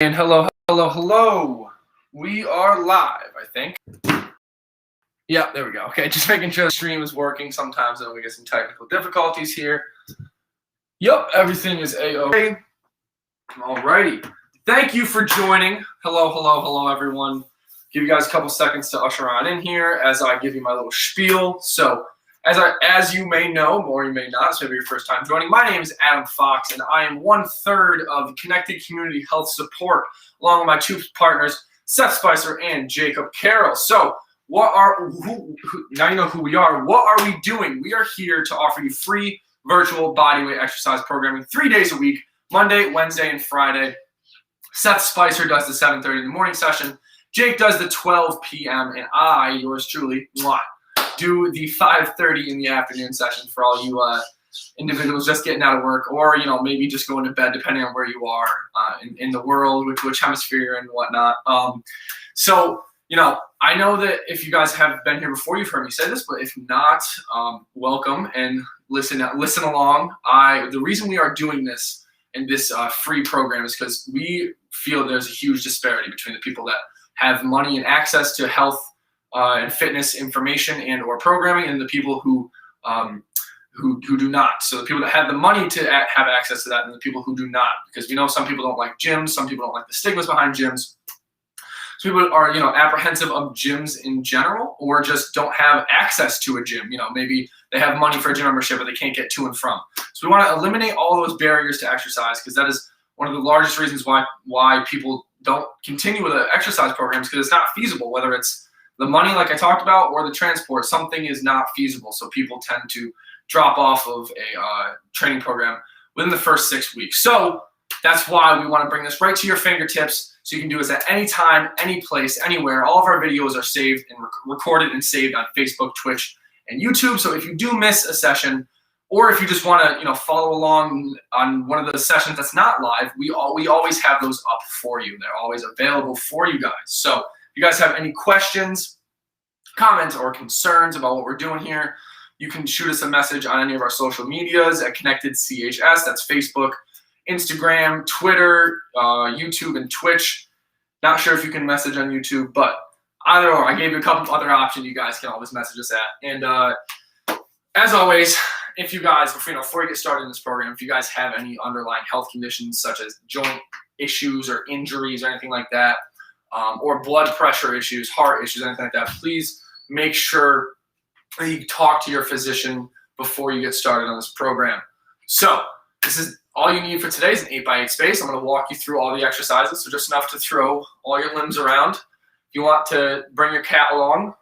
And hello. We are live, I think. Yeah, there we go. Okay, just making sure the stream is working. Sometimes we get some technical difficulties here. Yep, everything is A-OK. Alrighty. Thank you for joining. Hello, everyone. Give you guys a couple seconds to usher on in here as I give you my little spiel. So, as you may know, or you may not, so maybe your first time joining, my name is Adam Fox, and I am 1/3 of the Connected Community Health Support, along with my two partners, Seth Spicer and Jacob Carroll. So, now you know who we are. What are we doing? We are here to offer you free virtual bodyweight exercise programming 3 days a week, Monday, Wednesday, and Friday. Seth Spicer does the 7:30 in the morning session. Jake does the 12 p.m. and I, yours truly, do the 5:30 in the afternoon session for all you individuals just getting out of work, or maybe just going to bed, depending on where you are in the world, which hemisphere you're in and whatnot. So I know that if you guys have been here before, you've heard me say this, but if not, welcome and listen along. The reason we are doing this in this free program is because we feel there's a huge disparity between the people that have money and access to health and fitness information and or programming, and the people who do not. So the people that have the money to have access to that, and the people who do not, because we know some people don't like gyms, some people don't like the stigmas behind gyms. Some people are apprehensive of gyms in general, or just don't have access to a gym. Maybe they have money for a gym membership, but they can't get to and from. So we want to eliminate all those barriers to exercise, because that is one of the largest reasons why people don't continue with the exercise programs, because it's not feasible, whether it's the money, like I talked about, or the transport. Something is not feasible, so people tend to drop off of a training program within the first 6 weeks. So that's why we want to bring this right to your fingertips, so you can do this at any time, any place, anywhere. All of our videos are saved and recorded and saved on Facebook, Twitch, and YouTube. So if you do miss a session, or if you just want to follow along on one of the sessions that's not live, we always have those up for you. They're always available for you guys. So if you guys have any questions, comments, or concerns about what we're doing here, you can shoot us a message on any of our social medias at Connected CHS. That's Facebook, Instagram, Twitter, YouTube, and Twitch. Not sure if you can message on YouTube, but either or. I gave you a couple other options you guys can always message us at. And as always, if you guys, before you get started in this program, if you guys have any underlying health conditions such as joint issues or injuries or anything like that, or blood pressure issues, heart issues, anything like that, please make sure that you talk to your physician before you get started on this program. So this is all you need for today is an 8x8 space. I'm going to walk you through all the exercises, so just enough to throw all your limbs around. If you want to bring your cat along,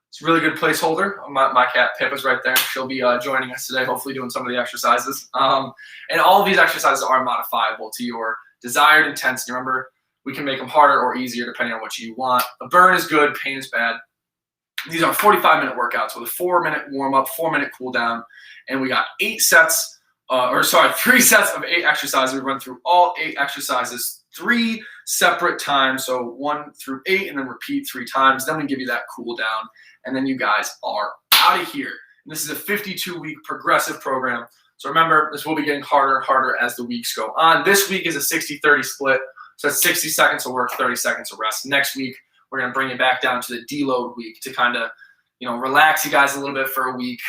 it's a really good placeholder. My cat Pip is right there. She'll be joining us today, hopefully doing some of the exercises. And all of these exercises are modifiable to your desired intensity. Remember, we can make them harder or easier depending on what you want. A burn is good, pain is bad. These are 45-minute workouts with a 4-minute warm-up, 4-minute cool-down, and we got 3 sets of 8 exercises. We run through all 8 exercises 3 separate times, so 1 through 8, and then repeat 3 times. Then we give you that cool-down, and then you guys are out of here. And this is a 52-week progressive program. So remember, this will be getting harder and harder as the weeks go on. This week is a 60-30 split, so that's 60 seconds of work, 30 seconds of rest. Next week, we're going to bring it back down to the deload week to kind of, relax you guys a little bit for a week,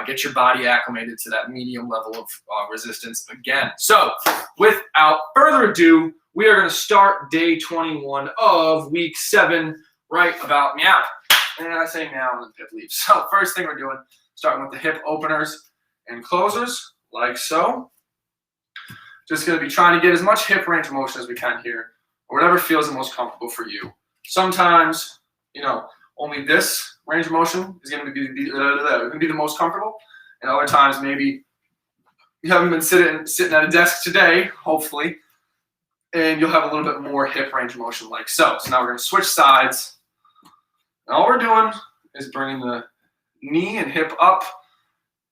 get your body acclimated to that medium level of resistance again. So without further ado, we are going to start day 21 of week 7 right about meow. And I say meow and then Pip leaves. So first thing we're doing, starting with the hip openers and closers, like so. Just going to be trying to get as much hip range of motion as we can here, or whatever feels the most comfortable for you. Sometimes, only this range of motion is going to be the most comfortable. And other times, maybe you haven't been sitting at a desk today, hopefully, and you'll have a little bit more hip range of motion like so. So now we're going to switch sides. And all we're doing is bringing the knee and hip up,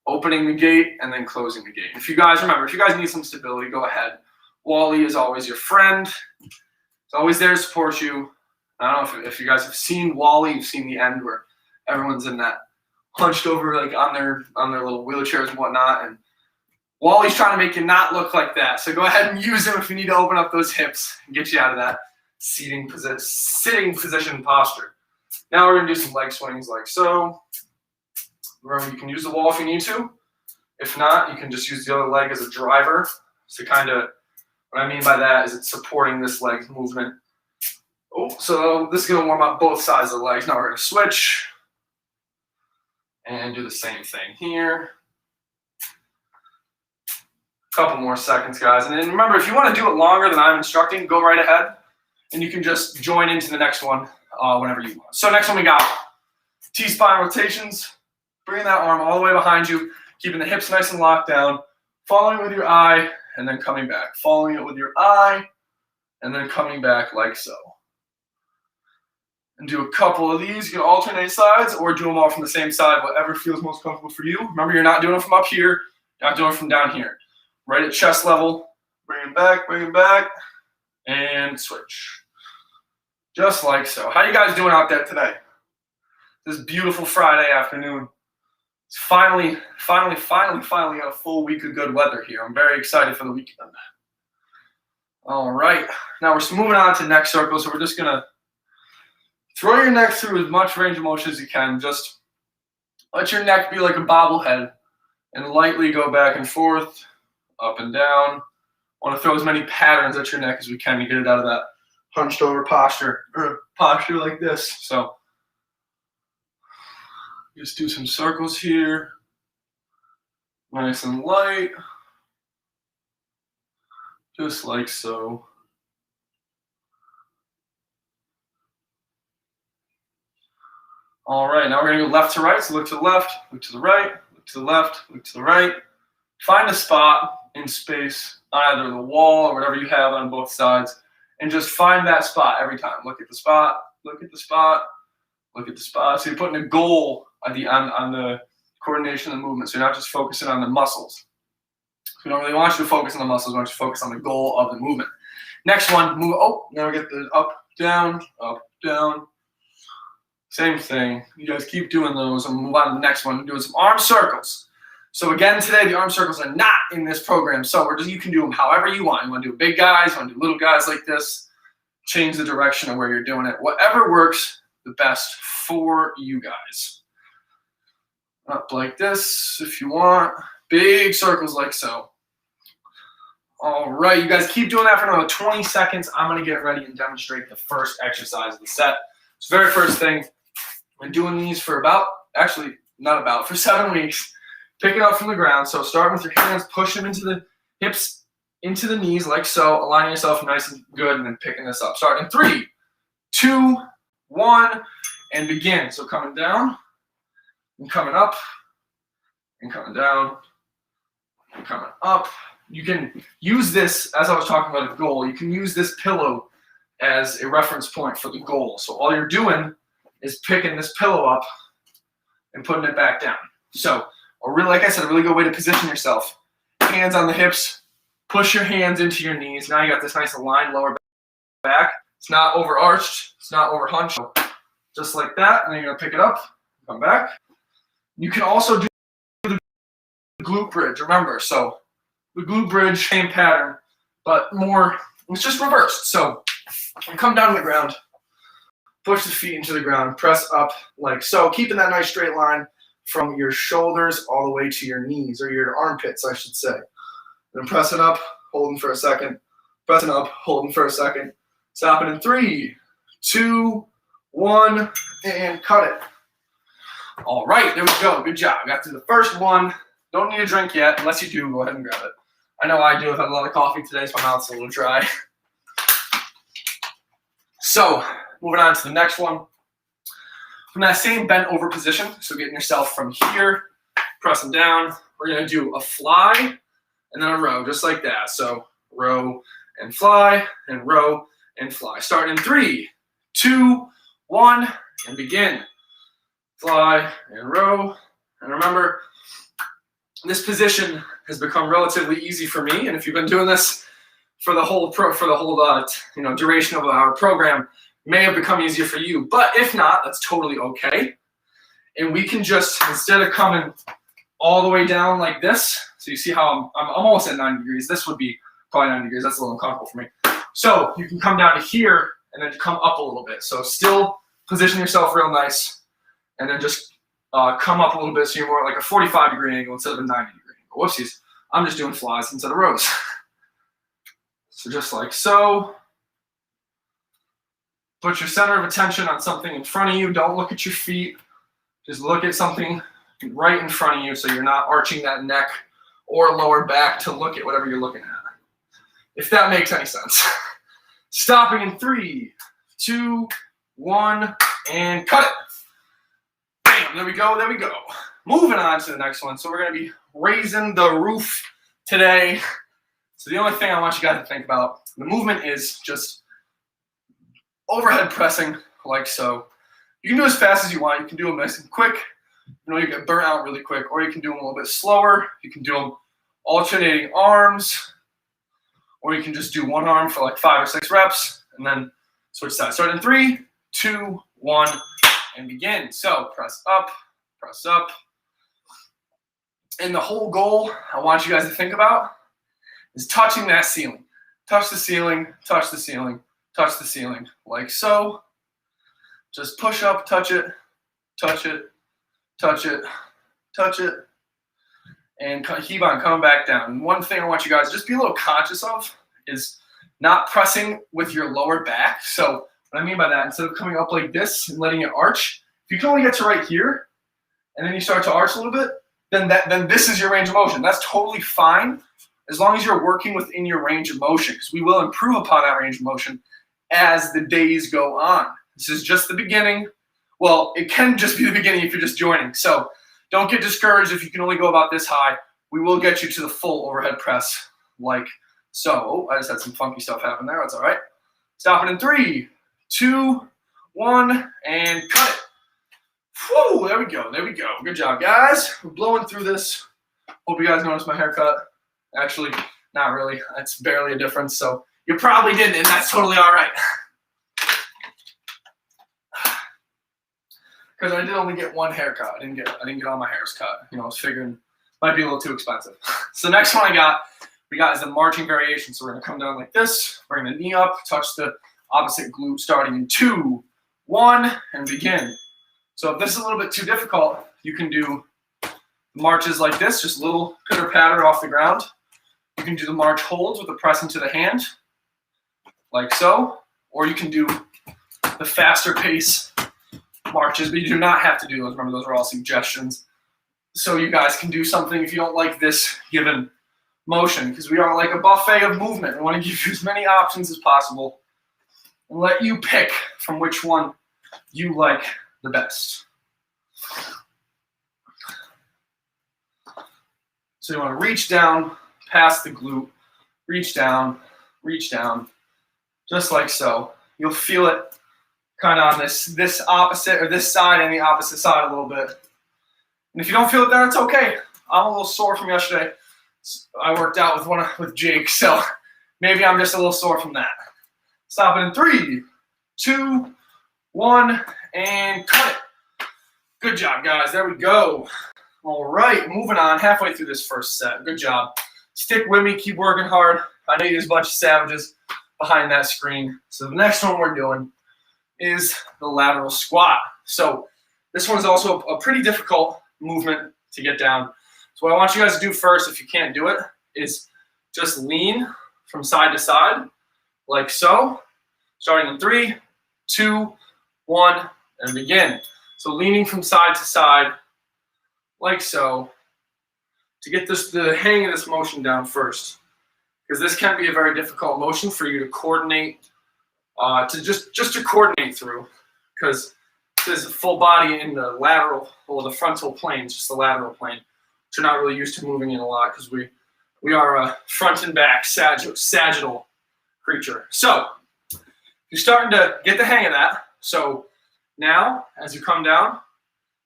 opening the gate, and then closing the gate. If you guys need some stability, go ahead. Wally is always your friend. It's always there to support you. I don't know if you guys have seen Wally, you've seen the end where everyone's in that hunched over like on their little wheelchairs and whatnot, and Wally's trying to make you not look like that. So go ahead and use him if you need to open up those hips and get you out of that. sitting position posture. Now we're gonna do some leg swings like so. Remember, you can use the wall if you need to. If not, you can just use the other leg as a driver. So kind of, what I mean by that is it's supporting this leg movement. Oh, so this is gonna warm up both sides of the legs. Now we're gonna switch and do the same thing here. Couple more seconds, guys. And then remember, if you want to do it longer than I'm instructing, go right ahead. And you can just join into the next one whenever you want. So next one we got T-spine rotations. Bringing that arm all the way behind you, keeping the hips nice and locked down, following it with your eye, and then coming back. Following it with your eye, and then coming back like so. And do a couple of these. You can alternate sides or do them all from the same side, whatever feels most comfortable for you. Remember, you're not doing it from up here. You're not doing it from down here. Right at chest level, bring it back, and switch. Just like so. How you guys doing out there today? This beautiful Friday afternoon. It's finally got a full week of good weather here. I'm very excited for the weekend. All right, now we're moving on to neck circles. So we're just gonna throw your neck through as much range of motion as you can. Just let your neck be like a bobblehead and lightly go back and forth. Up and down. Want to throw as many patterns at your neck as we can to get it out of that hunched over posture or posture like this. So just do some circles here. Nice and light. Just like so. All right, now we're going to go left to right. So look to the left, look to the right, look to the left, look to the right. Find a spot in space, either the wall or whatever you have on both sides, and just find that spot every time. Look at the spot, look at the spot, look at the spot. So you're putting a goal on the coordination of the movement. So you're not just focusing on the muscles. So we don't really want you to focus on the muscles. We want you to focus on the goal of the movement. Next one, move. Oh, now we get the up, down, up, down. Same thing. You guys keep doing those and move on to the next one. We're doing some arm circles. So again, today the arm circles are not in this program. So you can do them however you want. You want to do big guys, you want to do little guys like this. Change the direction of where you're doing it. Whatever works the best for you guys. Up like this if you want. Big circles like so. All right, you guys keep doing that for another 20 seconds. I'm going to get ready and demonstrate the first exercise of the set. So very first thing, I'm doing these for for 7 weeks. Pick it up from the ground. So start with your hands, push them into the hips, into the knees like so, aligning yourself nice and good, and then picking this up. Start in 3, 2, 1, and begin. So coming down, and coming up, and coming down, and coming up. You can use this, as I was talking about a goal, you can use this pillow as a reference point for the goal. So all you're doing is picking this pillow up and putting it back down. So like I said, a really good way to position yourself. Hands on the hips, push your hands into your knees. Now you got this nice aligned lower back. It's not overarched, it's not overhunched. Just like that, and then you're gonna pick it up, come back. You can also do the glute bridge, remember. So the glute bridge, same pattern, but more, it's just reversed. So you come down to the ground, push the feet into the ground, press up like so, keeping that nice straight line from your shoulders all the way to your knees, or your armpits, I should say. Then pressing up, holding for a second, pressing up, holding for a second. Stopping in 3, 2, 1, and cut it. All right, there we go. Good job. Got through the first one. Don't need a drink yet. Unless you do, go ahead and grab it. I know I do. I've had a lot of coffee today, so my mouth's a little dry. So, moving on to the next one. From that same bent over position, so getting yourself from here, pressing down, we're going to do a fly and then a row, just like that. So row and fly and row and fly. Start in 3, 2, 1, and begin. Fly and row. And remember, this position has become relatively easy for me, and if you've been doing this for the whole duration of our program, may have become easier for you. But if not, that's totally okay. And we can just, instead of coming all the way down like this, so you see how I'm almost at 90 degrees. This would be probably 90 degrees. That's a little uncomfortable for me. So you can come down to here and then come up a little bit. So still position yourself real nice, and then just come up a little bit so you're more like a 45-degree angle instead of a 90-degree angle. Whoopsies. I'm just doing flies instead of rows. So just like so. Put your center of attention on something in front of you. Don't look at your feet. Just look at something right in front of you so you're not arching that neck or lower back to look at whatever you're looking at. If that makes any sense. Stopping in 3, 2, 1, and cut it. Bam, there we go, there we go. Moving on to the next one. So we're gonna be raising the roof today. So the only thing I want you guys to think about, the movement is just overhead pressing like so. You can do as fast as you want. You can do them nice and quick. You know, you get burnt out really quick, or you can do them a little bit slower. You can do them alternating arms, or you can just do one arm for like 5 or 6 reps and then switch sides. Start in 3, 2, 1, and begin. So press up, and the whole goal I want you guys to think about is touching that ceiling. Touch the ceiling, touch the ceiling, touch the ceiling, like so. Just push up, touch it, touch it, touch it, touch it, and keep on coming back down. And one thing I want you guys to just be a little conscious of is not pressing with your lower back. So what I mean by that, instead of coming up like this and letting it arch, if you can only get to right here, and then you start to arch a little bit, then this is your range of motion. That's totally fine as long as you're working within your range of motion, because we will improve upon that range of motion as the days go on. This is just the beginning. Well, it can just be the beginning if you're just joining. So don't get discouraged if you can only go about this high. We will get you to the full overhead press like so. Oh, I just had some funky stuff happen there. That's all right. Stop it in 3, 2, 1, and cut it. Whew, there we go. There we go. Good job, guys. We're blowing through this. Hope you guys noticed my haircut. Actually, not really. It's barely a difference. So you probably didn't, and that's totally all right. Because I did only get one haircut. I didn't get all my hairs cut. You know, I was figuring might be a little too expensive. So the next one we got is the marching variation. So we're gonna come down like this. We're gonna knee up, touch the opposite glute, starting in 2, 1, and begin. So if this is a little bit too difficult, you can do marches like this, just little pitter patter off the ground. You can do the march holds with the press into the hand, like so, or you can do the faster pace marches, but you do not have to do those. Remember, those are all suggestions. So you guys can do something if you don't like this given motion, because we are like a buffet of movement. We want to give you as many options as possible and let you pick from which one you like the best. So you want to reach down past the glute, reach down, just like so. You'll feel it kind of on this opposite or this side and the opposite side a little bit. And if you don't feel it there, it's okay. I'm a little sore from yesterday. I worked out with Jake, so maybe I'm just a little sore from that. Stop it in 3, 2, 1, and cut it. Good job, guys. There we go. All right, moving on. Halfway through this first set. Good job. Stick with me. Keep working hard. I know there's a bunch of savages behind that screen. So the next one we're doing is the lateral squat. So this one is also a pretty difficult movement to get down. So what I want you guys to do first, if you can't do it, is just lean from side to side, like so. Starting in 3, 2, 1, and begin. So leaning from side to side, like so, to get the hang of this motion down first, because this can be a very difficult motion for you to coordinate, to coordinate through, because there's a full body in the lateral or the frontal plane, just the lateral plane, which you're not really used to moving in a lot because we are a front and back sagittal creature. So you're starting to get the hang of that. So now, as you come down,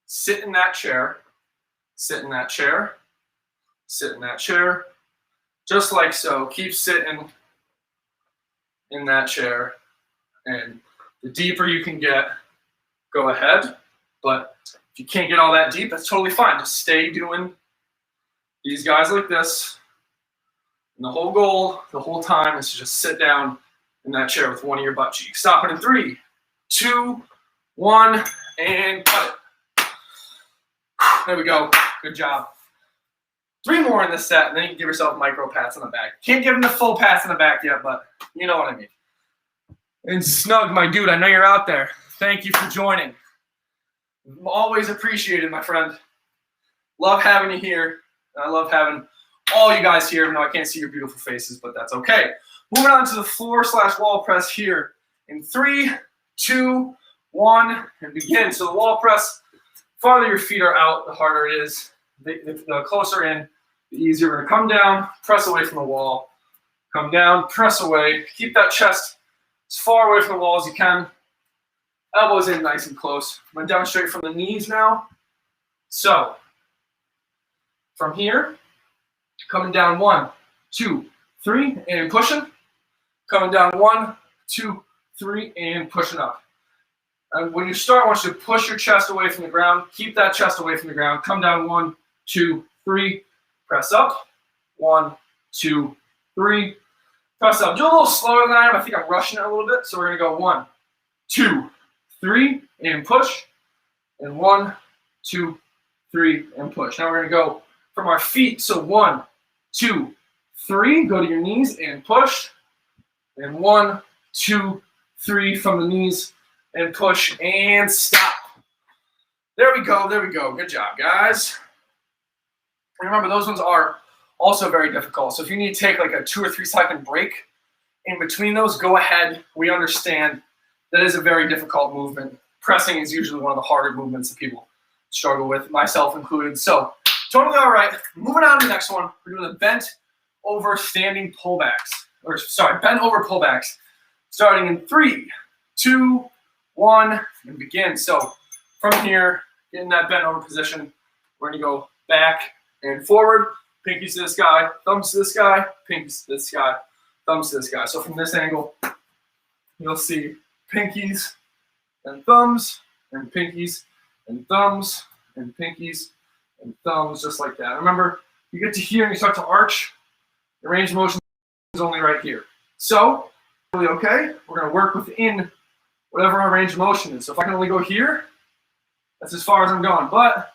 sit in that chair, sit in that chair, sit in that chair, just like so. Keep sitting in that chair, and the deeper you can get, go ahead. But if you can't get all that deep, that's totally fine. Just stay doing these guys like this. And the whole goal, the whole time, is to just sit down in that chair with one of your butt cheeks. Stop it in 3, 2, 1, and cut it. There we go. Good job. 3 more in this set, and then you can give yourself micro pats on the back. Can't give them the full pats on the back yet, but you know what I mean. And Snug, my dude, I know you're out there. Thank you for joining. Always appreciated, my friend. Love having you here. I love having all you guys here, even though I can't see your beautiful faces, but that's okay. Moving on to the floor/wall press here in 3, 2, 1, and begin. So the wall press, farther your feet are out, the harder it is. The closer in, the easier. We're going to come down, press away from the wall. Come down, press away. Keep that chest as far away from the wall as you can. Elbows in nice and close. I'm going to demonstrate from the knees now. So, from here, coming down 1, 2, 3, and pushing. Coming down 1, 2, 3, and pushing up. And when you start, I want you to push your chest away from the ground. Keep that chest away from the ground. Come down 1, 2, 3. Press up. 1, 2, 3. Press up. Do a little slower than I am. I think I'm rushing it a little bit. So we're going to go 1, 2, 3, and push. And 1, 2, 3, and push. Now we're going to go from our feet. So 1, 2, 3. Go to your knees and push. And 1, 2, 3 from the knees and push and stop. There we go. There we go. Good job, guys. And remember, those ones are also very difficult. So if you need to take like a 2 or 3 second break in between those, go ahead. We understand that is a very difficult movement. Pressing is usually one of the harder movements that people struggle with, myself included. So totally all right. Moving on to the next one. We're doing the bent over standing pullbacks. Or sorry, bent over pullbacks. Starting in 3, 2, 1, and begin. So from here, get in that bent over position. We're going to go back and forward. Pinkies to this guy, thumbs to this guy, pinkies to this guy, thumbs to this guy. So from this angle, you'll see pinkies and thumbs, and pinkies and thumbs, and pinkies and thumbs, just like that. Remember, you get to here and you start to arch. The range of motion is only right here. So, really okay, we're going to work within whatever our range of motion is. So if I can only go here, that's as far as I'm going. But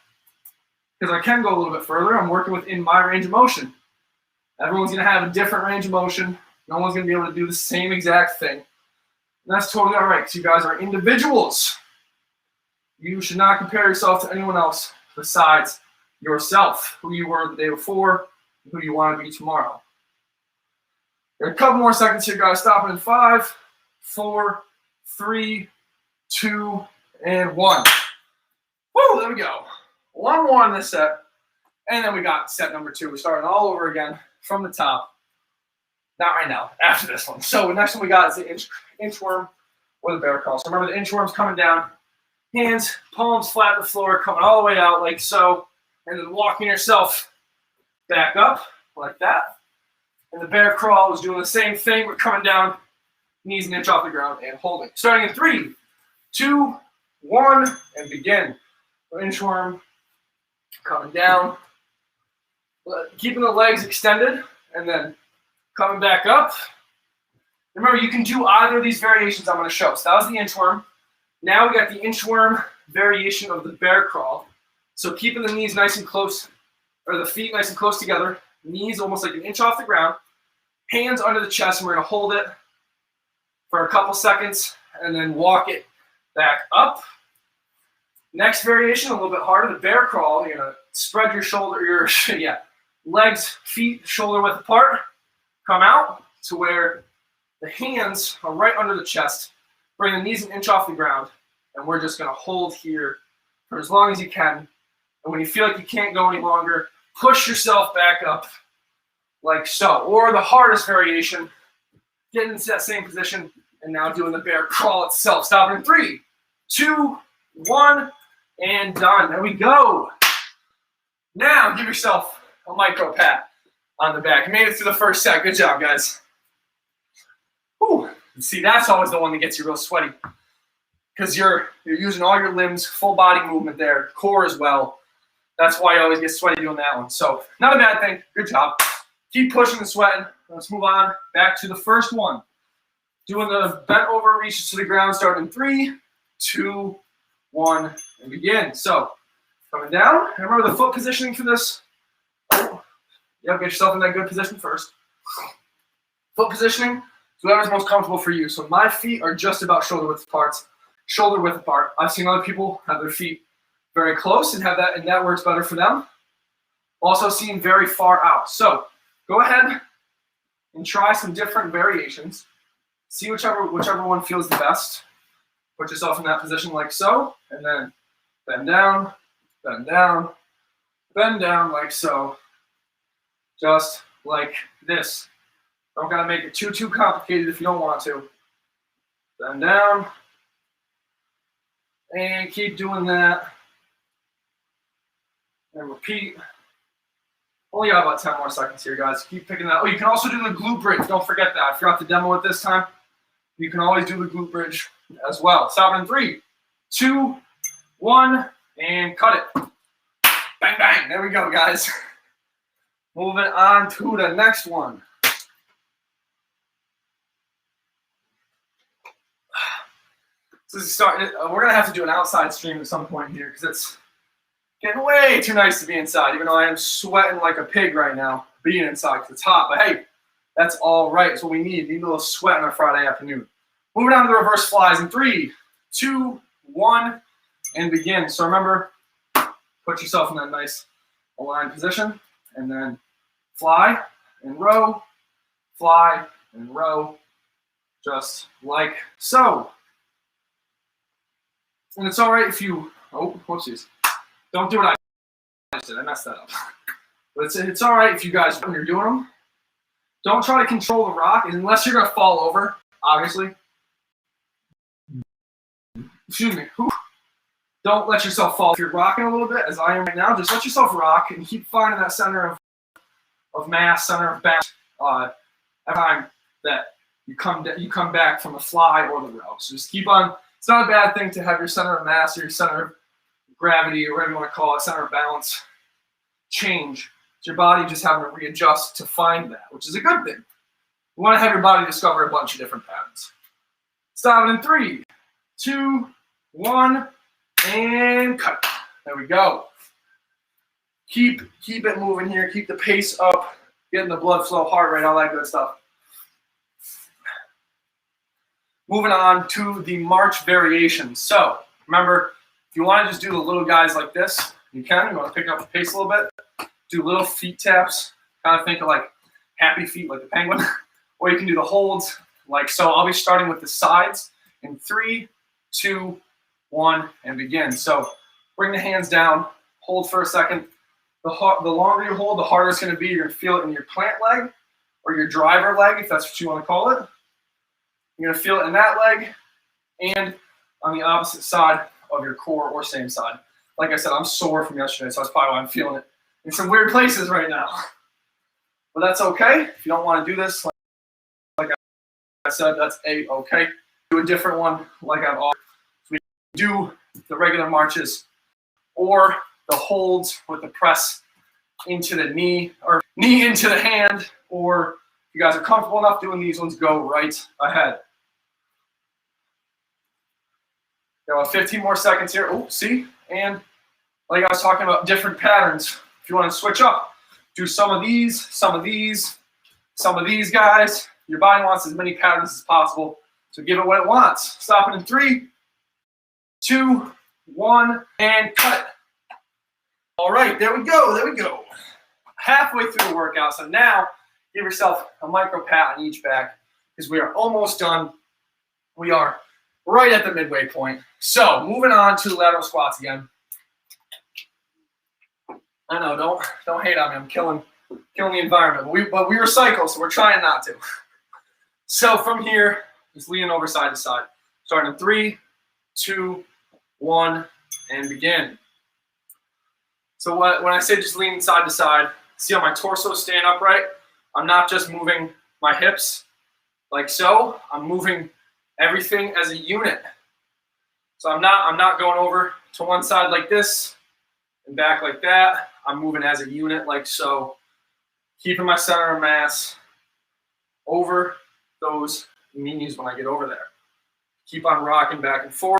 because I can go a little bit further, I'm working within my range of motion. Everyone's going to have a different range of motion. No one's going to be able to do the same exact thing. And that's totally all right, because you guys are individuals. You should not compare yourself to anyone else besides yourself, who you were the day before, and who you want to be tomorrow. A couple more seconds here, guys. Stopping in 5, 4, 3, 2, and 1. Woo, there we go. 1 more in this set. And then we got set number 2. We're starting all over again from the top. Not right now, after this one. So the next one we got is the inchworm or the bear crawl. So remember, the inchworm's coming down. Hands, palms flat on the floor, coming all the way out like so. And then walking yourself back up like that. And the bear crawl is doing the same thing. We're coming down, knees an inch off the ground, and holding. Starting in 3, 2, 1, and begin. Inchworm, coming down, keeping the legs extended, and then coming back up. Remember, you can do either of these variations I'm going to show. So that was the inchworm. Now we got the inchworm variation of the bear crawl. So keeping the knees nice and close, or the feet nice and close together, knees almost like an inch off the ground, hands under the chest, and we're going to hold it for a couple seconds, and then walk it back up. Next variation, a little bit harder, the bear crawl. You're going to spread your shoulder, legs, feet, shoulder width apart. Come out to where the hands are right under the chest. Bring the knees an inch off the ground, and we're just going to hold here for as long as you can. And when you feel like you can't go any longer, push yourself back up like so. Or the hardest variation, getting into that same position and now doing the bear crawl itself. Stopping in 3, 2, 1, and done. There we go. Now give yourself a micro pat on the back. You made it through the first set. Good job, guys. Whew. See, that's always the one that gets you real sweaty, because you're using all your limbs, full body movement there, core as well. That's why you always get sweaty doing that one. So not a bad thing. Good job. Keep pushing and sweating. Let's move on back to the first one. Doing the bent over reaches to the ground, starting in 3, 2, 1, and begin. So coming down. Remember the foot positioning for this. Yep, get yourself in that good position first. Foot positioning, whoever's most comfortable for you. So my feet are just about shoulder width apart. I've seen other people have their feet very close and that works better for them. Also seen very far out. So go ahead and try some different variations. See whichever one feels the best. Put yourself in that position like so, and then bend down, bend down, bend down like so. Just like this. Don't gotta make it too complicated if you don't want to. Bend down. And keep doing that. And repeat. Only got about 10 more seconds here, guys. Keep picking that. Oh, you can also do the glute bridge. Don't forget that. I forgot to demo it this time. You can always do the glute bridge as well. Stop in 3, 2, 1, and cut it. Bang, bang. There we go, guys. Moving on to the next one. So this is starting. We're gonna have to do an outside stream at some point here because it's getting way too nice to be inside. Even though I am sweating like a pig right now, being inside because it's hot. But hey, that's all right. It's what we need. We need a little sweat on a Friday afternoon. Moving on to the reverse flies in 3, 2, 1, and begin. So remember, put yourself in that nice aligned position, and then fly and row, just like so. And it's all right if you, whoopsies. Don't do what I just did. I messed that up. But it's all right if you guys, when you're doing them, don't try to control the rock unless you're going to fall over, obviously. Excuse me. Don't let yourself fall. If you're rocking a little bit, as I am right now, just let yourself rock and keep finding that center of mass, center of balance every time that you come back from the fly or the row. So just keep on. It's not a bad thing to have your center of mass or your center of gravity or whatever you want to call it, center of balance, change. It's your body just having to readjust to find that, which is a good thing. You want to have your body discover a bunch of different patterns. Stop it in 3, 2, 1, and cut. There we go. Keep it moving here. Keep the pace up, getting the blood flow, heart rate, all that good stuff. Moving on to the march variations. So remember, if you want to just do the little guys like this, you can. You want to pick up the pace a little bit. Do little feet taps. Kind of think of like happy feet like the penguin. Or you can do the holds like so. I'll be starting with the sides in 3, 2, 1, and begin. So bring the hands down. Hold for a second. The longer you hold, the harder it's going to be. You're going to feel it in your plant leg or your driver leg, if that's what you want to call it. You're going to feel it in that leg and on the opposite side of your core or same side. Like I said, I'm sore from yesterday, so that's probably why I'm feeling it in some weird places right now. But that's okay. If you don't want to do this, like I said, that's okay. Do a different one like I've always. We do the regular marches or the holds with the press into the knee or knee into the hand, or if you guys are comfortable enough doing these ones, go right ahead. Got 15 more seconds here. Oh, see? And like I was talking about different patterns. If you want to switch up, do some of these, some of these, some of these guys. Your body wants as many patterns as possible, so give it what it wants. Stop it in 3, 2, 1, and cut. All right, there we go. Halfway through the workout, so now give yourself a micro pat on each back because we are almost done. We are right at the midway point. So moving on to lateral squats again. I know, don't hate on me. I'm killing the environment. But we recycle, so we're trying not to. So from here, just leaning over side to side. Starting in 3, 2, 1, and begin. So when I say just leaning side to side, see how my torso is staying upright? I'm not just moving my hips like so. I'm moving everything as a unit. So I'm not going over to one side like this and back like that. I'm moving as a unit like so. Keeping my center of mass over those knees when I get over there. Keep on rocking back and forth.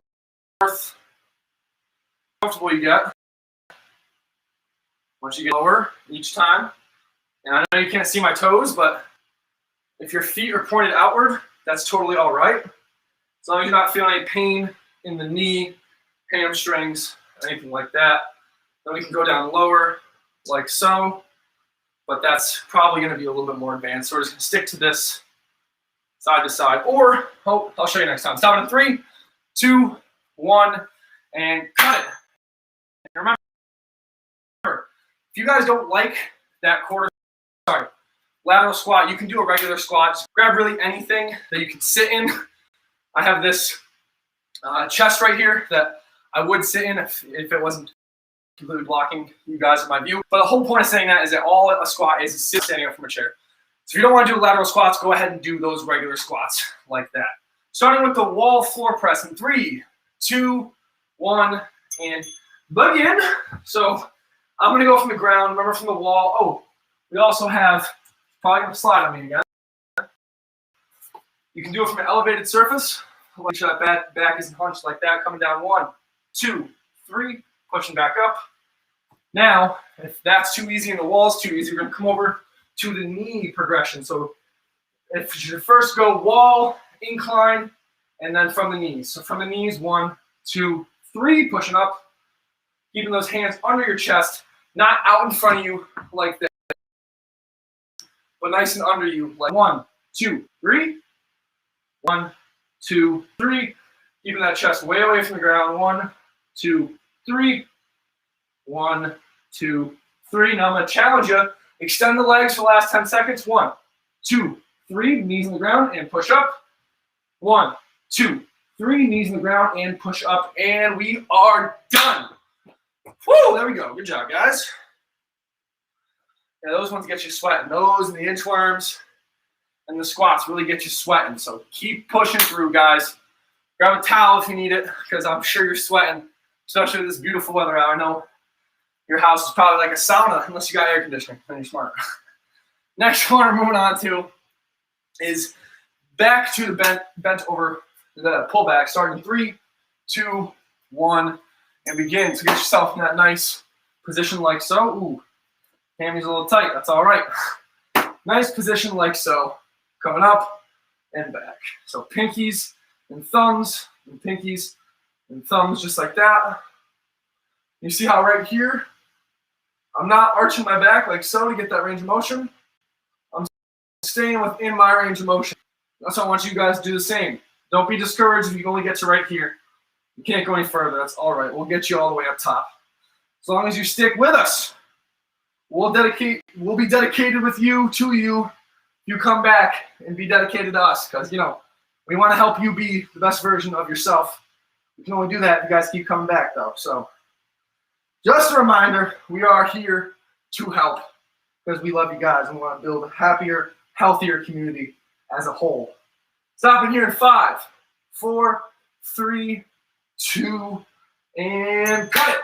Comfortable you get. Once you get lower each time. And I know you can't see my toes, but if your feet are pointed outward, that's totally all right. As long as you're not feeling any pain in the knee, hamstrings, anything like that. Then we can go down lower, like so. But that's probably going to be a little bit more advanced. So we're just going to stick to this side to side. Or, I'll show you next time. Stop in 3, 2, 1, and cut it. And remember, if you guys don't like that lateral squat, you can do a regular squat. Just grab really anything that you can sit in. I have this chest right here that I would sit in if it wasn't completely blocking you guys in my view. But the whole point of saying that is that all a squat is standing up from a chair. So if you don't want to do lateral squats, go ahead and do those regular squats like that. Starting with the wall floor press in 3, 2, 1, and begin. So I'm going to go from the ground, remember from the wall. Oh, we also have, probably going to slide on me again. You can do it from an elevated surface. Make sure that back isn't hunched like that. Coming down 1, 2, 3, pushing back up. Now, if that's too easy and the wall's too easy, we're going to come over to the knee progression. So if you first go wall, incline, and then from the knees. So from the knees, 1, 2, 3, pushing up. Keeping those hands under your chest, not out in front of you like this, but nice and under you, like 1, 2, 3. 1, 2, 3. Keeping that chest way away from the ground. 1, 2, 3. 1, 2, 3. Now I'm going to challenge you. Extend the legs for the last 10 seconds. 1, 2, 3. Knees on the ground and push up. 1, 2, 3. Knees on the ground and push up. And we are done. Woo! There we go. Good job, guys. Yeah, those ones get you sweating. Those and the inchworms and the squats really get you sweating. So keep pushing through, guys. Grab a towel if you need it, because I'm sure you're sweating, especially with this beautiful weather out. I know your house is probably like a sauna, unless you got air conditioning, then you're smart. Next one we're moving on to is back to the bent over the pullback, starting 3, 2, 1, and begin. So get yourself in that nice position like so. Ooh, hammy's a little tight. That's all right. Nice position like so. Coming up and back. So pinkies and thumbs and pinkies and thumbs just like that. You see how right here, I'm not arching my back like so to get that range of motion. I'm staying within my range of motion. That's why I want you guys to do the same. Don't be discouraged if you only get to right here. You can't go any further. That's all right. We'll get you all the way up top. As long as you stick with us, we'll be dedicated with you, to you. You come back and be dedicated to us, because, you know, we want to help you be the best version of yourself. You can only do that if you guys keep coming back, though. So just a reminder, we are here to help because we love you guys and we want to build a happier, healthier community as a whole. Stopping here in 5, 4, 3, 2, and cut it.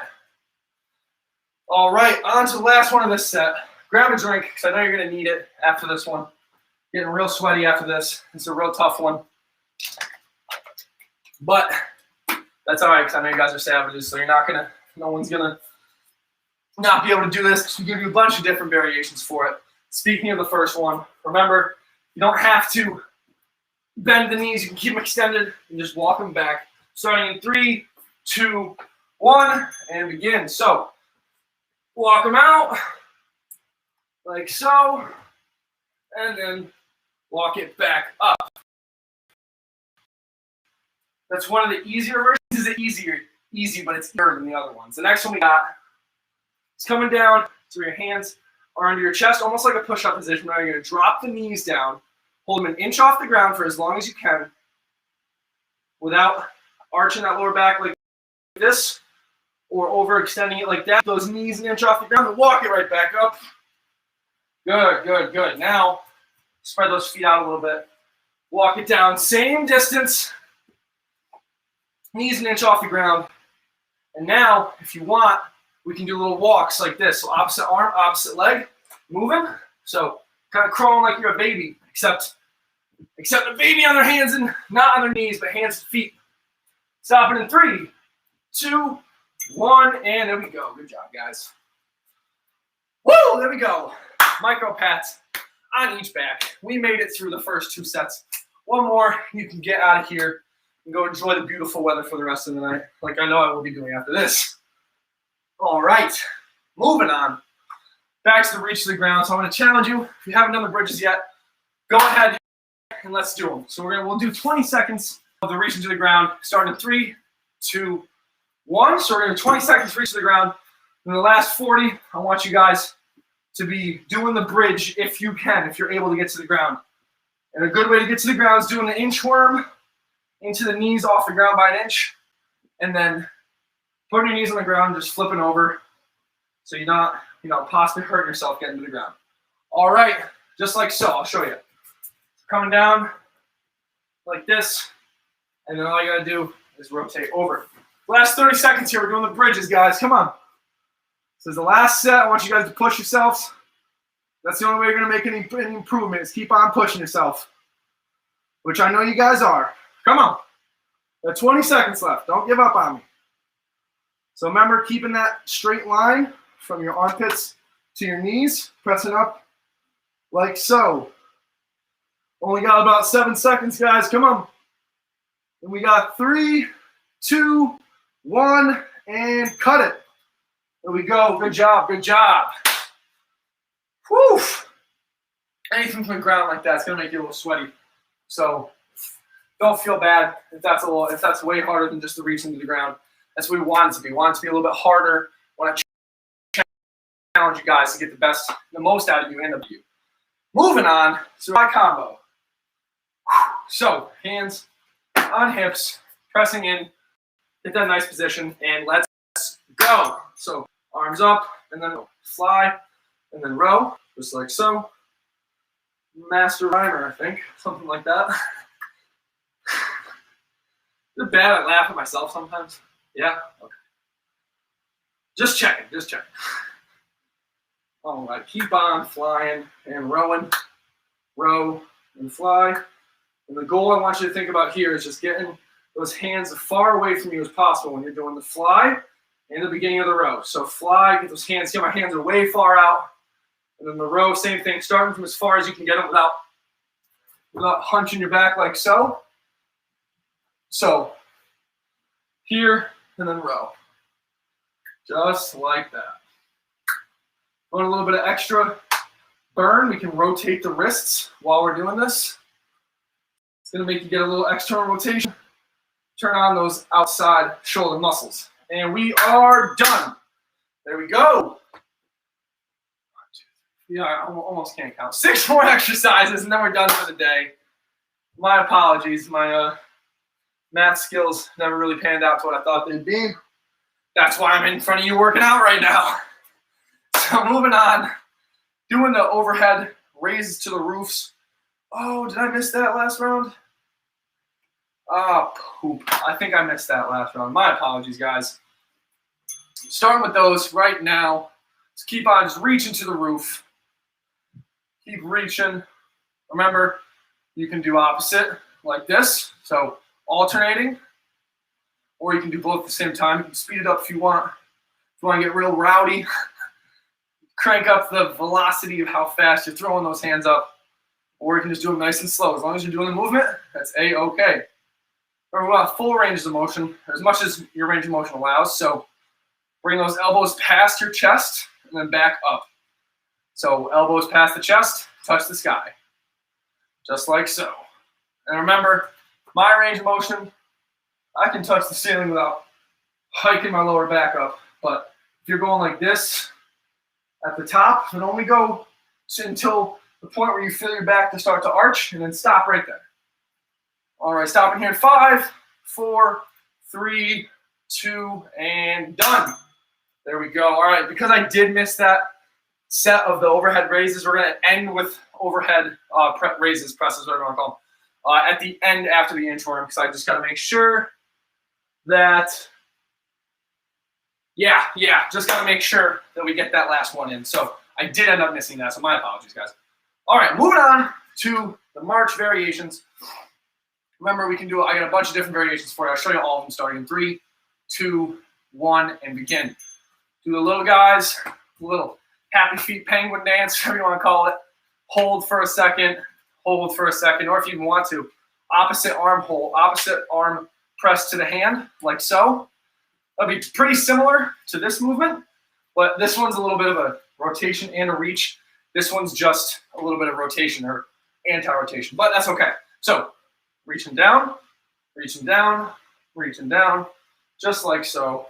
All right, on to the last one of this set. Grab a drink, because I know you're going to need it after this one. Getting real sweaty after this. It's a real tough one. But that's all right, because I know you guys are savages, so no one's going to not be able to do this, because we give you a bunch of different variations for it. Speaking of the first one, remember, you don't have to bend the knees. You can keep them extended and just walk them back. Starting in 3, 2, 1, and begin. So walk them out like so, and then walk it back up. That's one of the easier versions. This is easy, but it's easier than the other ones. The next one we got is coming down so your hands are under your chest, almost like a push-up position. Now you're going to drop the knees down, hold them an inch off the ground for as long as you can without arching that lower back like this or overextending it like that. Those knees an inch off the ground and walk it right back up. Good, good, good. Now, spread those feet out a little bit. Walk it down, same distance. Knees an inch off the ground. And now, if you want, we can do little walks like this. So opposite arm, opposite leg, moving. So kind of crawling like you're a baby, except Except the baby on their hands and not on their knees, but hands and feet. Stopping in 3, 2, 1, and there we go. Good job, guys. Woo! There we go. Micro pats on each back. We made it through the first 2 sets. One more, you can get out of here and go enjoy the beautiful weather for the rest of the night, like I know I will be doing after this. All right, moving on. Back to the reach to the ground. So I'm going to challenge you. If you haven't done the bridges yet, go ahead and let's do them. So we'll do 20 seconds of the reaching to the ground, starting in 3, 2, 1. So we're going to do 20 seconds reach to the ground. In the last 40, I want you guys to be doing the bridge if you can, if you're able to get to the ground. And a good way to get to the ground is doing the inchworm into the knees off the ground by an inch, and then putting your knees on the ground, just flipping over so you're not, possibly hurting yourself getting to the ground. All right, just like so. I'll show you. Coming down like this, and then all you got to do is rotate over. Last 30 seconds here. We're doing the bridges, guys. Come on. This is the last set. I want you guys to push yourselves. That's the only way you're going to make any improvement is keep on pushing yourself, which I know you guys are. Come on. Got 20 seconds left. Don't give up on me. So remember, keeping that straight line from your armpits to your knees, pressing up like so. Only got about 7 seconds, guys. Come on. And we got 3, 2, 1, and cut it. There we go. Good job. Good job. Whew. Anything from the ground like that is going to make you a little sweaty. So don't feel bad if that's way harder than just the reaching to the ground. That's what we want it to be. We want it to be a little bit harder. We want to challenge you guys to get the most out of you and of you. Moving on to my combo. So hands on hips, pressing in, get that nice position, and let's go. So arms up, and then fly, and then row, just like so. Master rhymer, I think, something like that. Is it bad I laugh at myself sometimes? Yeah? Okay. Just checking. All right, keep on flying and rowing, row and fly. And the goal I want you to think about here is just getting those hands as far away from you as possible when you're doing the fly and the beginning of the row. So fly, get those hands, see my hands are way far out. And then the row, same thing, starting from as far as you can get them without hunching your back like so. So here and then row. Just like that. Want a little bit of extra burn, we can rotate the wrists while we're doing this. It's going to make you get a little external rotation. Turn on those outside shoulder muscles. And we are done. There we go. Yeah, I almost can't count. 6 more exercises, and then we're done for the day. My apologies. My math skills never really panned out to what I thought they'd be. That's why I'm in front of you working out right now. So moving on, doing the overhead raises to the roofs. Oh, did I miss that last round? Oh, poop. I think I missed that last round. My apologies, guys. Starting with those right now. Just keep on just reaching to the roof. Keep reaching. Remember, you can do opposite like this. So alternating. Or you can do both at the same time. You can speed it up if you want. If you want to get real rowdy, crank up the velocity of how fast you're throwing those hands up. Or you can just do them nice and slow. As long as you're doing the movement, that's A-okay. Remember, we want full range of motion, as much as your range of motion allows. So bring those elbows past your chest and then back up. So elbows past the chest, touch the sky. Just like so. And remember, my range of motion, I can touch the ceiling without hiking my lower back up. But if you're going like this at the top, then only go until the point where you feel your back to start to arch, and then stop right there. All right, stopping here in 5, 4, 3, 2, and done. There we go. All right, because I did miss that set of the overhead raises, we're going to end with overhead presses, whatever you want to call them, at the end after the inchworm, because I just got to make sure that, just got to make sure that we get that last one in. So I did end up missing that, so my apologies, guys. All right, moving on to the march variations. Remember, we can do, I got a bunch of different variations for you. I'll show you all of them starting in 3, 2, 1, and begin. Do the little guys, little happy feet penguin dance, whatever you want to call it. Hold for a second, hold for a second, or if you want to, opposite arm hold, opposite arm press to the hand, like so. That'll be pretty similar to this movement, but this one's a little bit of a rotation and a reach. This one's just a little bit of rotation or anti-rotation, but that's okay. So, reaching down, reaching down, reaching down, just like so.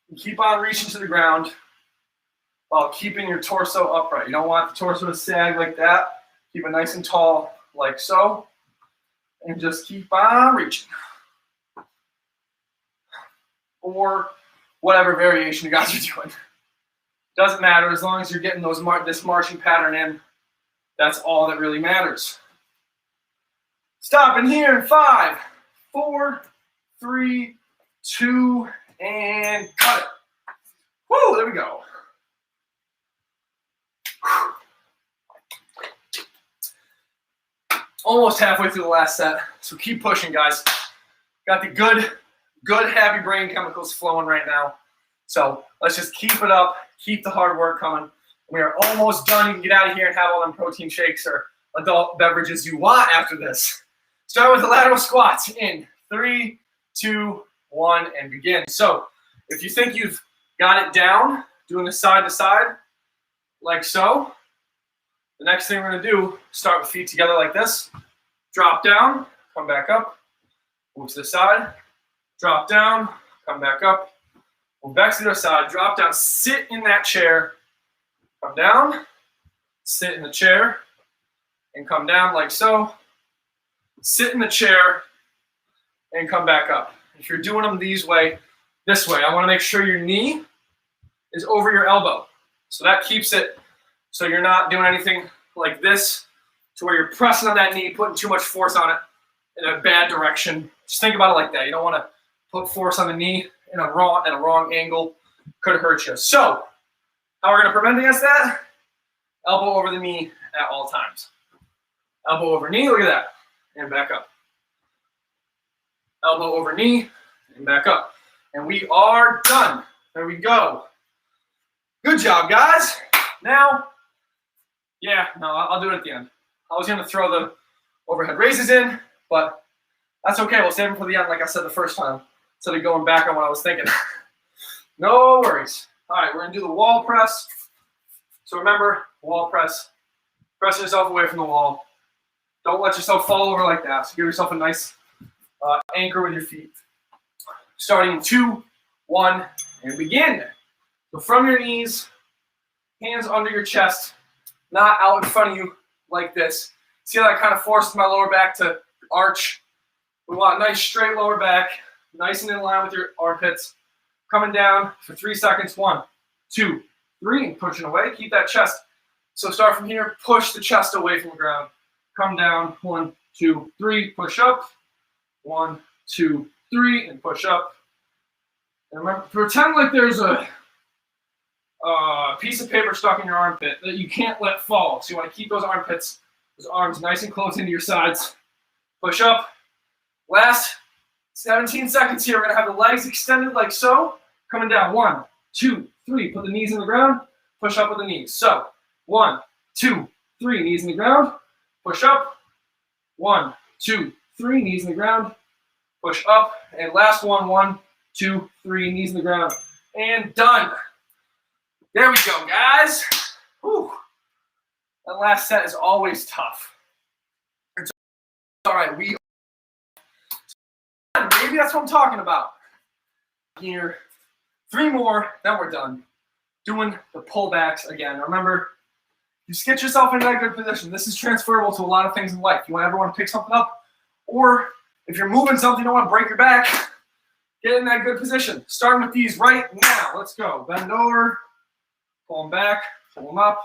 And keep on reaching to the ground while keeping your torso upright. You don't want the torso to sag like that. Keep it nice and tall, like so. And just keep on reaching. Or whatever variation you guys are doing. Doesn't matter, as long as you're getting those this marching pattern in, that's all that really matters. Stopping here in 5, 4, 3, 2, and cut it. Woo, there we go. Almost halfway through the last set, so keep pushing, guys. Got the good happy brain chemicals flowing right now. So let's just keep it up, keep the hard work coming. We are almost done. You can get out of here and have all them protein shakes or adult beverages you want after this. Start with the lateral squats in 3, 2, 1, and begin. So if you think you've got it down, doing the side to side, like so, the next thing we're going to do, start with feet together like this. Drop down, come back up, move to the side, drop down, come back up, move back to the other side, drop down, sit in that chair, come down, sit in the chair, and come down like so. Sit in the chair, and come back up. If you're doing them this way, I want to make sure your knee is over your elbow. So that keeps it so you're not doing anything like this to where you're pressing on that knee, putting too much force on it in a bad direction. Just think about it like that. You don't want to put force on the knee in a wrong angle. Could hurt you. So how we're going to prevent against that? Elbow over the knee at all times. Elbow over knee, look at that. And back up. Elbow over knee and back up. And we are done. There we go. Good job, guys. Now, I'll do it at the end. I was going to throw the overhead raises in, but that's okay. We'll save them for the end, like I said the first time, instead of going back on what I was thinking. No worries. All right, we're going to do the wall press. So remember, wall press. Press yourself away from the wall. Don't let yourself fall over like that. So give yourself a nice anchor with your feet. Starting in 2, 1, and begin. So from your knees, hands under your chest, not out in front of you like this. See how that kind of forces my lower back to arch? We want a nice straight lower back, nice and in line with your armpits. Coming down for 3 seconds. 1, 2, 3, and pushing away. Keep that chest. So start from here, push the chest away from the ground. Come down, 1, 2, 3, push up. 1, 2, 3, and push up. And remember, pretend like there's a piece of paper stuck in your armpit that you can't let fall. So you want to keep those armpits, those arms nice and close into your sides. Push up. Last 17 seconds here. We're going to have the legs extended like so. Coming down. 1, 2, 3. Put the knees in the ground. Push up with the knees. So 1, 2, 3. Knees in the ground. Push up. 1, 2, 3. Knees in the ground. Push up. And last one. 1, 2, 3. Knees in the ground. And done. There we go, guys. Whew. That last set is always tough. It's all right. Maybe that's what I'm talking about. Here, 3 more, then we're done. Doing the pullbacks again. Remember, you just get yourself into that good position. This is transferable to a lot of things in life. You want everyone to pick something up, or if you're moving something, you don't want to break your back, get in that good position. Starting with these right now. Let's go. Bend over. Pull them back, pull them up,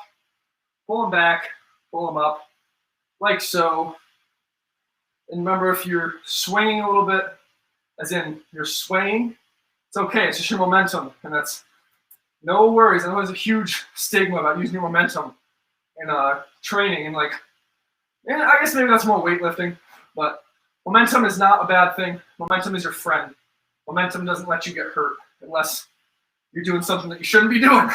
pull them back, pull them up, like so. And remember, if you're swaying a little bit, as in you're swaying, it's okay. It's just your momentum, and that's no worries. I know there's a huge stigma about using your momentum in training, and And I guess maybe that's more weightlifting, but momentum is not a bad thing. Momentum is your friend. Momentum doesn't let you get hurt unless you're doing something that you shouldn't be doing.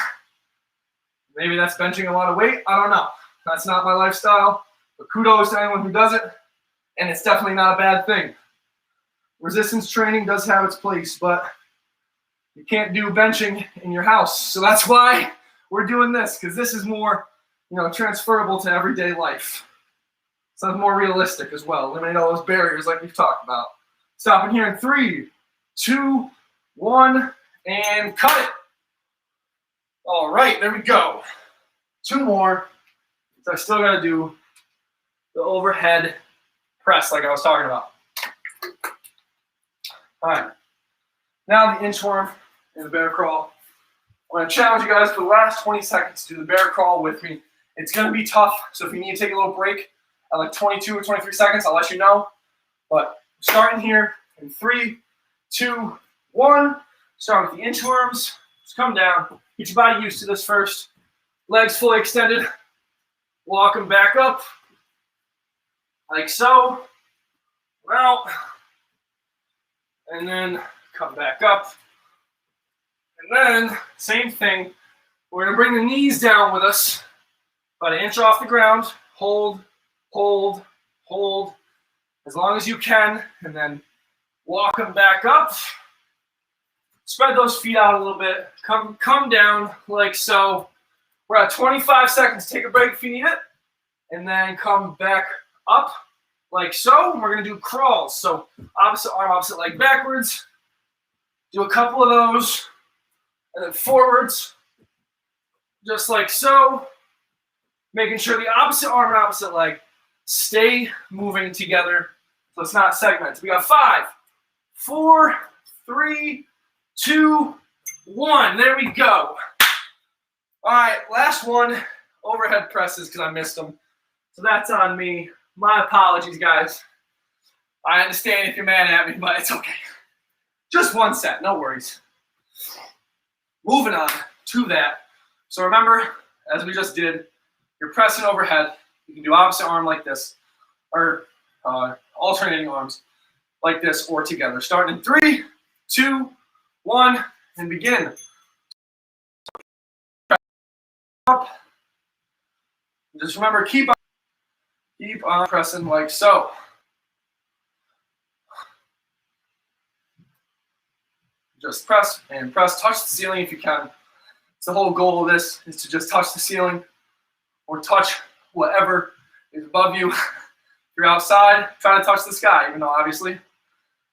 Maybe that's benching a lot of weight. I don't know. That's not my lifestyle, but kudos to anyone who does it, and it's definitely not a bad thing. Resistance training does have its place, but you can't do benching in your house. So that's why we're doing this, because this is more, transferable to everyday life. Sounds more realistic as well. Eliminate all those barriers like we've talked about. Stopping here in 3, 2, 1, and cut it. All right, there we go. 2 more. So I still got to do the overhead press like I was talking about. All right. Now the inchworm and the bear crawl. I'm going to challenge you guys for the last 20 seconds to do the bear crawl with me. It's going to be tough, so if you need to take a little break at like 22 or 23 seconds, I'll let you know. But starting here in 3, 2, 1. Start with the inchworms. Just come down. Get your body used to this first. Legs fully extended. Walk them back up. Like so. Out. And then come back up. And then, same thing. We're going to bring the knees down with us. About 1 inch off the ground. Hold, hold, hold. As long as you can. And then walk them back up. Spread those feet out a little bit. Come down like so. We're at 25 seconds. Take a break if you need it. And then come back up like so. We're going to do crawls. So opposite arm, opposite leg backwards. Do a couple of those. And then forwards. Just like so. Making sure the opposite arm and opposite leg stay moving together. So it's not segmented. We got 5, 4, 3, 2, 1. There we go. All right, last one. Overhead presses because I missed them. So that's on me. My apologies, guys. I understand if you're mad at me, but it's okay. Just 1 set, no worries. Moving on to that. So remember, as we just did, you're pressing overhead. You can do opposite arm like this, or alternating arms like this or together. Starting in 3, 2, 1, and begin. Up. Just remember, keep on pressing like so. Just press and press. Touch the ceiling if you can. It's the whole goal of this is to just touch the ceiling or touch whatever is above you. If you're outside, try to touch the sky, even though obviously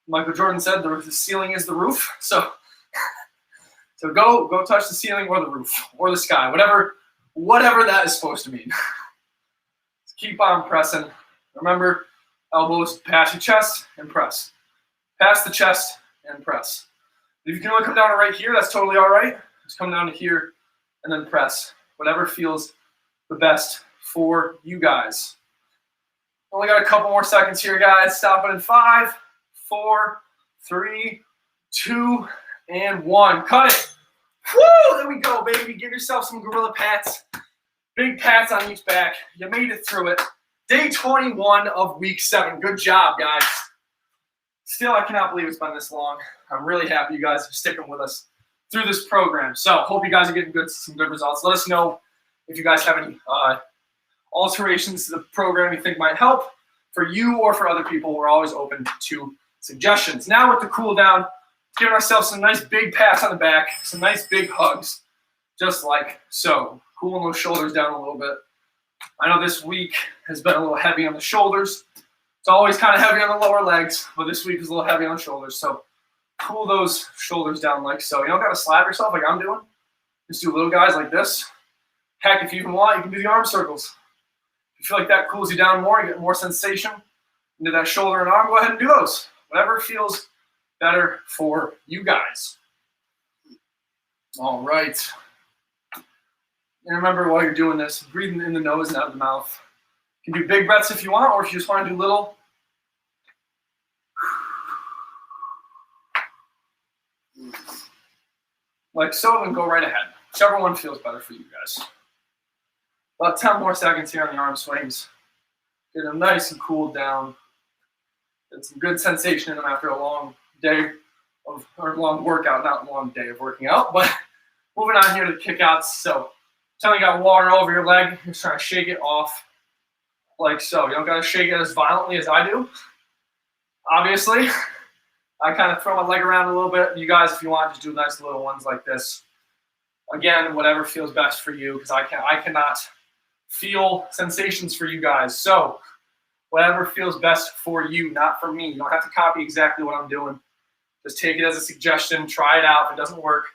Michael Jordan said the ceiling is the roof. So go touch the ceiling or the roof or the sky, whatever that is supposed to mean. Keep on pressing. Remember, elbows past your chest and press. Past the chest and press. If you can only come down to right here, that's totally all right. Just come down to here and then press. Whatever feels the best for you guys. Only got a couple more seconds here, guys. Stop it in 5, 4, 3, 2, and 1. Cut it. Woo! There we go, baby. Give yourself some gorilla pats. Big pats on each back. You made it through it. Day 21 of week 7. Good job, guys. Still, I cannot believe it's been this long. I'm really happy you guys are sticking with us through this program. So, hope you guys are getting some good results. Let us know if you guys have any alterations to the program you think might help for you or for other people. We're always open to suggestions. Now with the cool down, giving ourselves some nice big pats on the back, some nice big hugs, just like so. Cooling those shoulders down a little bit. I know this week has been a little heavy on the shoulders. It's always kind of heavy on the lower legs, but this week is a little heavy on the shoulders. So cool those shoulders down like so. You don't got to slap yourself like I'm doing. Just do little guys like this. Heck, if you even want, you can do the arm circles. If you feel like that cools you down more, you get more sensation into that shoulder and arm, go ahead and do those. Whatever feels better for you guys. All right. And remember, while you're doing this, breathing in the nose and out of the mouth. You can do big breaths if you want, or if you just want to do little. Like so, and go right ahead. Whichever one feels better for you guys. About 10 more seconds here on the arm swings. Get them nice and cooled down. Get some good sensation in them after a long day or long workout, not a long day of working out, but moving on here to the kickouts. So tell me you got water over your leg, you're just trying to shake it off like so. You don't got to shake it as violently as I do, obviously. I kind of throw my leg around a little bit. You guys, if you want, just do nice little ones like this. Again, whatever feels best for you, because I cannot feel sensations for you guys. So whatever feels best for you, not for me. You don't have to copy exactly what I'm doing. Just take it as a suggestion. Try it out. If it doesn't work,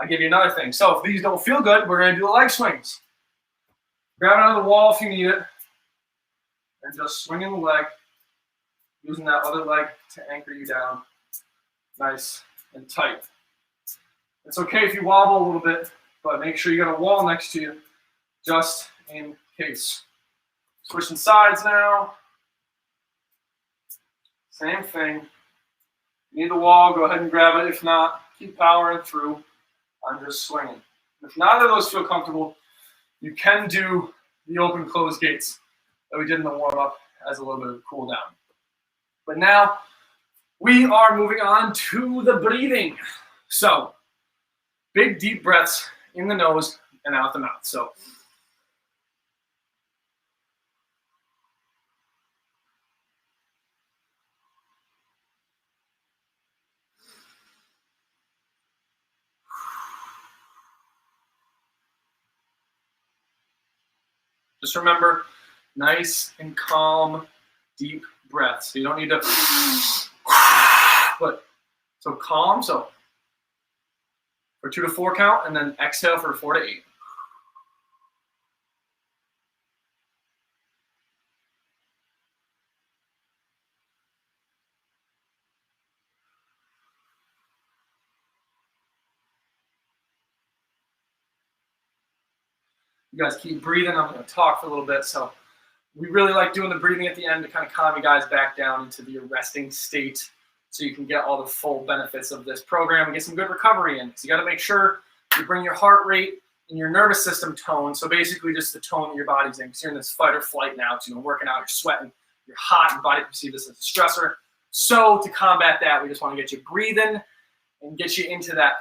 I'll give you another thing. So if these don't feel good, we're going to do the leg swings. Grab it onto the wall if you need it. And just swinging the leg, using that other leg to anchor you down. Nice and tight. It's okay if you wobble a little bit, but make sure you got a wall next to you, just in case. Switching sides now. Same thing. You need the wall, go ahead and grab it. If not, keep powering through. I'm just swinging. If neither of those feel comfortable, you can do the open closed gates that we did in the warm-up as a little bit of a cool down. But now we are moving on to the breathing. So big deep breaths in the nose and out the mouth. So just remember, nice and calm, deep breaths. So you don't need to, but so calm. So for 2 to 4 count, and then exhale for 4 to 8. You guys keep breathing. I'm going to talk for a little bit. So we really like doing the breathing at the end to kind of calm you guys back down into the resting state so you can get all the full benefits of this program and get some good recovery in. So you got to make sure you bring your heart rate and your nervous system tone. So basically just the tone that your body's in, because you're in this fight or flight now. So you're working out, you're sweating, you're hot, your body perceives this as a stressor. So to combat that, we just want to get you breathing and get you into that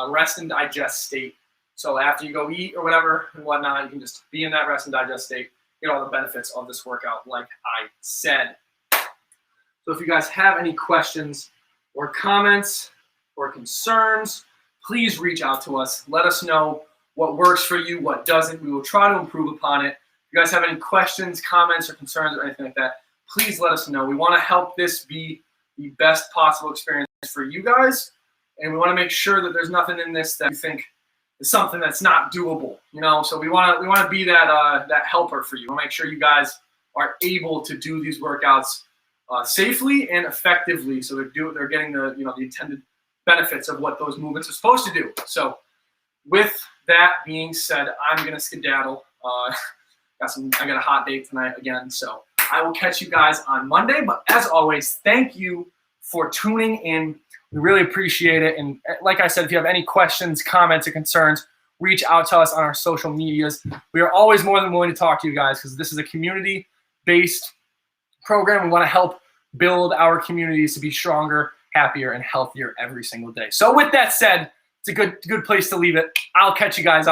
rest and digest state. So after you go eat or whatever and whatnot, you can just be in that rest and digest state, get all the benefits of this workout like I said. So if you guys have any questions or comments or concerns, please reach out to us. Let us know what works for you, what doesn't. We will try to improve upon it. If you guys have any questions, comments, or concerns or anything like that, please let us know. We want to help this be the best possible experience for you guys, and we want to make sure that there's nothing in this that you think is something that's not doable, you know. So we want to be that that helper for you. We want to make sure you guys are able to do these workouts safely and effectively, so they're getting the the intended benefits of what those movements are supposed to do. So with that being said, I'm gonna skedaddle. I got a hot date tonight again, so I will catch you guys on Monday. But as always, thank you for tuning in. We really appreciate it. And like I said, if you have any questions, comments, or concerns, reach out to us on our social medias. We are always more than willing to talk to you guys, because this is a community-based program. We want to help build our communities to be stronger, happier, and healthier every single day. So with that said, it's a good place to leave it. I'll catch you guys